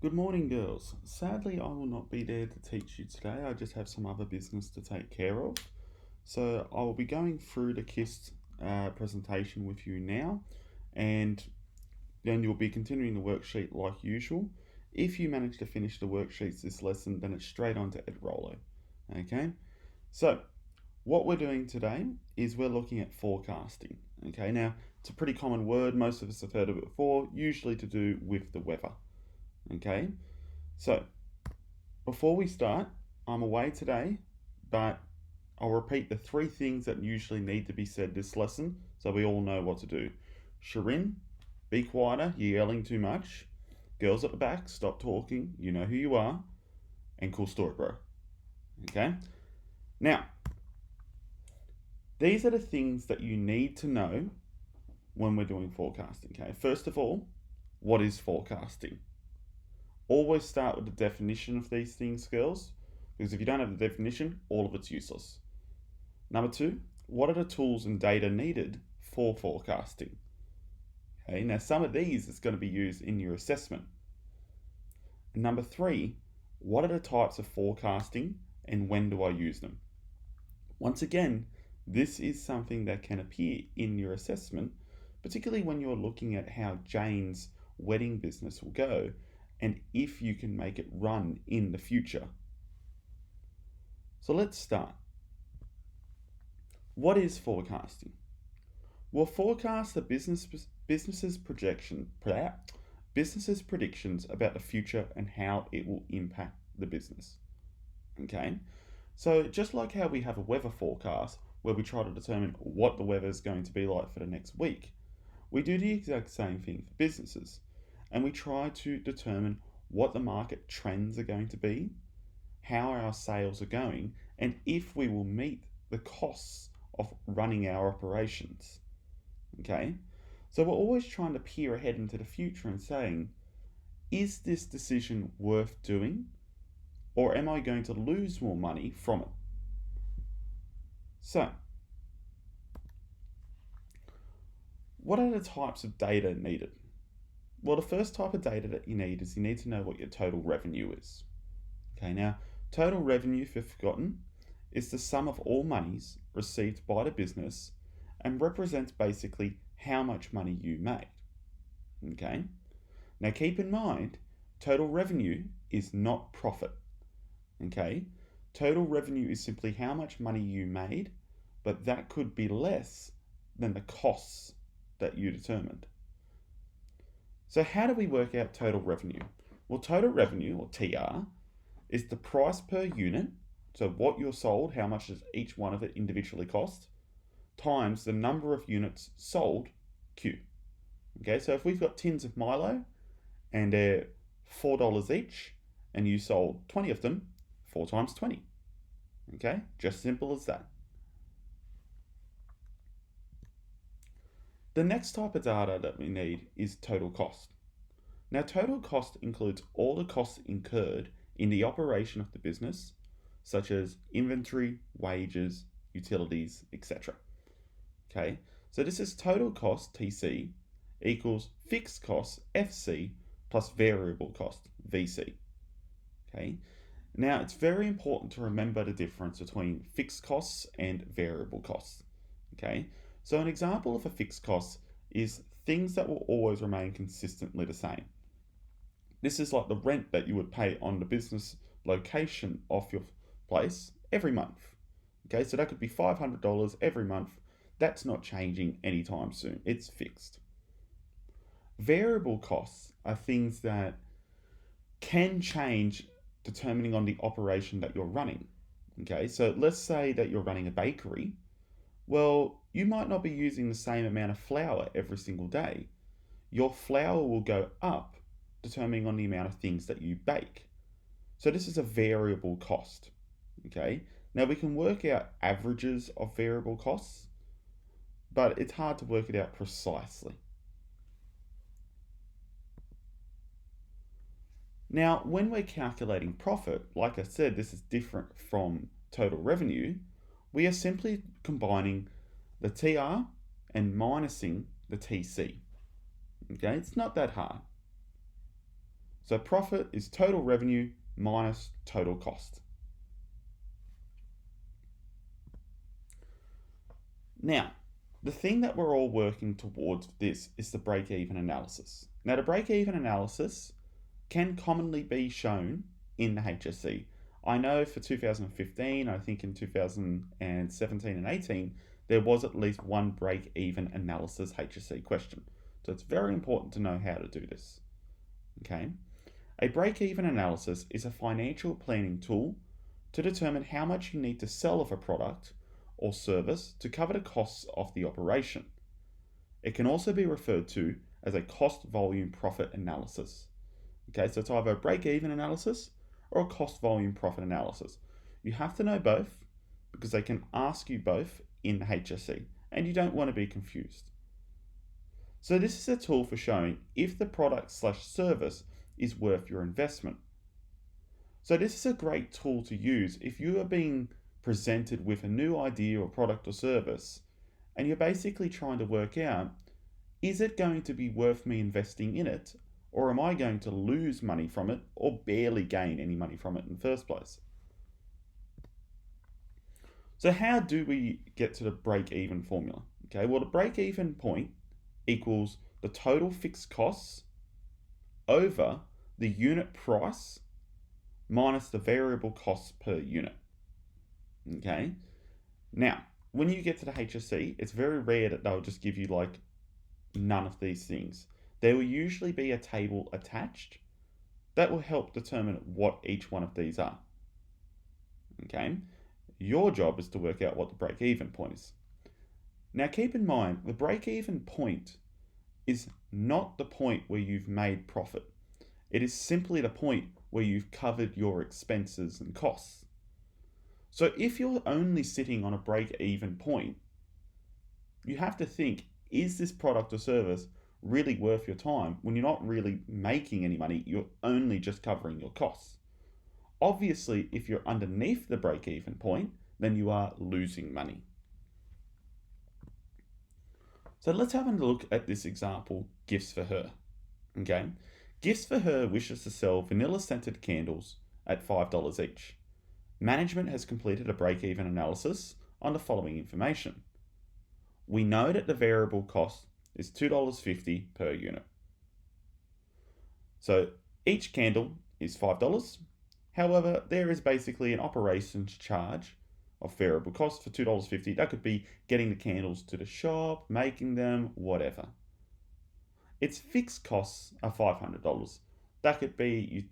Good morning, girls. Sadly, I will not be there to teach you today. I just have some other business to take care of. So I will be going through the KISS presentation with you now, and then you'll be continuing the worksheet like usual. If you manage to finish the worksheets this lesson, then it's straight on to EdRollo. Okay? So, what we're doing today is we're looking at forecasting. Okay, now it's a pretty common word, most of us have heard of it before, usually to do with the weather. Okay, so before we start, I'm away today, but I'll repeat the three things that usually need to be said this lesson so we all know what to do. Shirin, be quieter, you're yelling too much. Girls at the back, stop talking, you know who you are. And cool story, bro. Okay? Now, these are the things that you need to know when we're doing forecasting. Okay, first of all, what is forecasting? Always start with the definition of these things, girls, because if you don't have the definition, all of it's useless. Number two, what are the tools and data needed for forecasting? Okay, now some of these is going to be used in your assessment. And number three, what are the types of forecasting and when do I use them? Once again, this is something that can appear in your assessment, particularly when you're looking at how Jane's wedding business will go and if you can make it run in the future. So let's start. What is forecasting? Well, forecasts are businesses predictions about the future and how it will impact the business. Okay, so just like how we have a weather forecast where we try to determine what the weather is going to be like for the next week, we do the exact same thing for businesses, and we try to determine what the market trends are going to be, how our sales are going, and if we will meet the costs of running our operations. Okay? So we're always trying to peer ahead into the future and saying, is this decision worth doing? Or am I going to lose more money from it? So, what are the types of data needed? Well, the first type of data that you need is you need to know what your total revenue is. Okay, now, total revenue, if you've forgotten, is the sum of all monies received by the business and represents basically how much money you made. Okay, now keep in mind, total revenue is not profit. Okay, total revenue is simply how much money you made, but that could be less than the costs that you determined. So, how do we work out total revenue? Well, total revenue, or TR, is the price per unit, so what you're sold, how much does each one of it individually cost, times the number of units sold, Q. Okay, so if we've got tins of Milo and they're $4 each, and you sold 20 of them, 4 times 20. Okay, just simple as that. The next type of data that we need is total cost. Now, total cost includes all the costs incurred in the operation of the business, such as inventory, wages, utilities, etc. Okay, so this is total cost, TC, equals fixed cost, FC, plus variable cost, VC. Okay, now it's very important to remember the difference between fixed costs and variable costs. Okay, so an example of a fixed cost is things that will always remain consistently the same. This is like the rent that you would pay on the business location of your place every month. Okay, so that could be $500 every month. That's not changing anytime soon, it's fixed. Variable costs are things that can change determining on the operation that you're running. Okay, so let's say that you're running a bakery. Well, you might not be using the same amount of flour every single day. Your flour will go up determining on the amount of things that you bake. So this is a variable cost. Okay, now we can work out averages of variable costs, but it's hard to work it out precisely. Now, when we're calculating profit, like I said, this is different from total revenue. We are simply combining the TR and minusing the TC. Okay, it's not that hard. So profit is total revenue minus total cost. Now, the thing that we're all working towards this is the break-even analysis. Now, the break-even analysis can commonly be shown in the HSC. I know for 2015, I think in 2017 and 18, there was at least one break-even analysis HSC question. So it's very important to know how to do this. Okay? A break-even analysis is a financial planning tool to determine how much you need to sell of a product or service to cover the costs of the operation. It can also be referred to as a cost volume profit analysis. Okay, so it's either a break-even analysis or a cost volume profit analysis. You have to know both because they can ask you both in the HSC and you don't want to be confused. So this is a tool for showing if the product/service is worth your investment. So this is a great tool to use if you are being presented with a new idea or product or service and you're basically trying to work out, is it going to be worth me investing in it, or am I going to lose money from it or barely gain any money from it in the first place? So how do we get to the break-even formula? Okay, well, the break-even point equals the total fixed costs over the unit price minus the variable costs per unit. Okay, now when you get to the HSC, it's very rare that they'll just give you like none of these things. There will usually be a table attached that will help determine what each one of these are. Okay, your job is to work out what the break-even point is. Now keep in mind, the break-even point is not the point where you've made profit. It is simply the point where you've covered your expenses and costs. So if you're only sitting on a break-even point, you have to think, is this product or service really worth your time when you're not really making any money, you're only just covering your costs? Obviously, if you're underneath the break-even point, then you are losing money. So let's have a look at this example, Gifts for Her. Okay, Gifts for Her wishes to sell vanilla scented candles at $5 each. Management has completed a break-even analysis on the following information. We know that the variable cost is $2.50 per unit. So each candle is $5. However, there is basically an operations charge of variable cost for $2.50. That could be getting the candles to the shop, making them, whatever. Its fixed costs are $500. That could be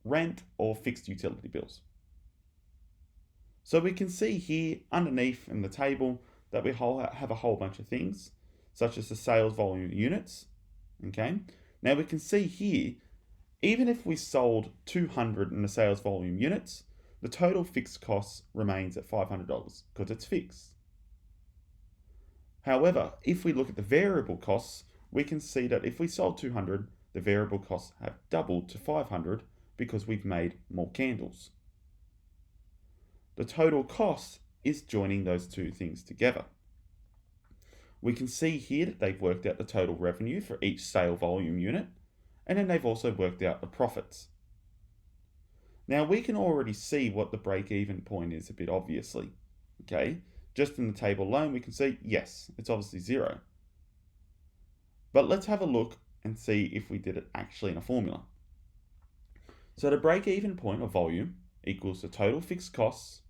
rent or fixed utility bills. So we can see here underneath in the table that we have a whole bunch of things, such as the sales volume units. Okay, now we can see here, even if we sold 200 in the sales volume units, the total fixed costs remains at $500 because it's fixed. However, if we look at the variable costs, we can see that if we sold 200, the variable costs have doubled to 500 because we've made more candles. The total cost is joining those two things together. We can see here that they've worked out the total revenue for each sale volume unit, and then they've also worked out the profits. Now we can already see what the break-even point is a bit obviously. Okay, just in the table alone we can see, yes, it's obviously zero. But let's have a look and see if we did it actually in a formula. So the break-even point of volume equals the total fixed costs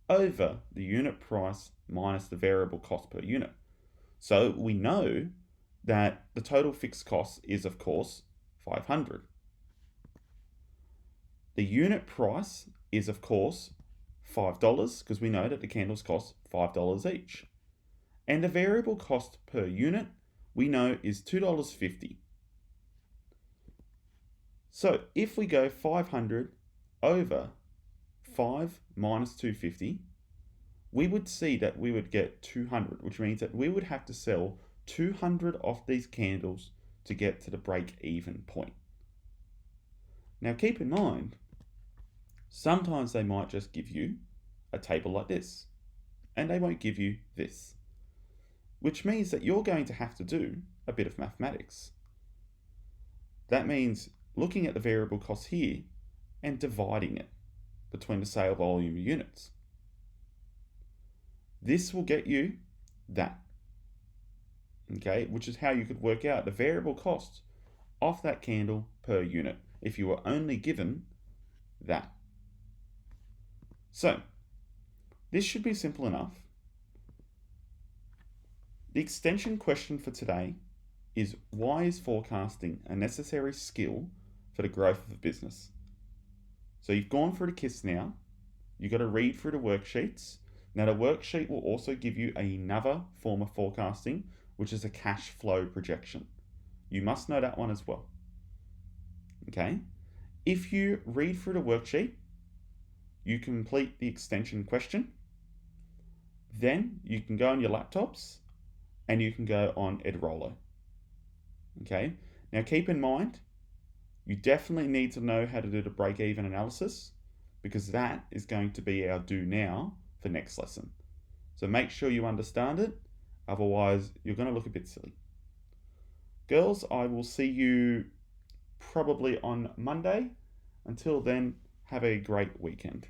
over the unit price minus the variable cost per unit. So we know that the total fixed cost is, of course, 500. The unit price is, of course, $5 because we know that the candles cost $5 each. And the variable cost per unit we know is $2.50. So if we go 500 over 5 minus 250, we would see that we would get 200, which means that we would have to sell 200 of these candles to get to the break-even point. Now keep in mind, sometimes they might just give you a table like this, and they won't give you this, which means that you're going to have to do a bit of mathematics. That means looking at the variable costs here and dividing it between the sale volume of units. This will get you that, okay, which is how you could work out the variable costs of that candle per unit if you were only given that. So, this should be simple enough. The extension question for today is, why is forecasting a necessary skill for the growth of a business? So you've gone through the KISS now. You've got to read through the worksheets. Now the worksheet will also give you another form of forecasting, which is a cash flow projection. You must know that one as well. Okay? If you read through the worksheet, you complete the extension question. Then you can go on your laptops and you can go on Edrollo. Okay? Now keep in mind, you definitely need to know how to do the break-even analysis, because that is going to be our do now for next lesson. So make sure you understand it, otherwise you're going to look a bit silly. Girls, I will see you probably on Monday. Until then, have a great weekend.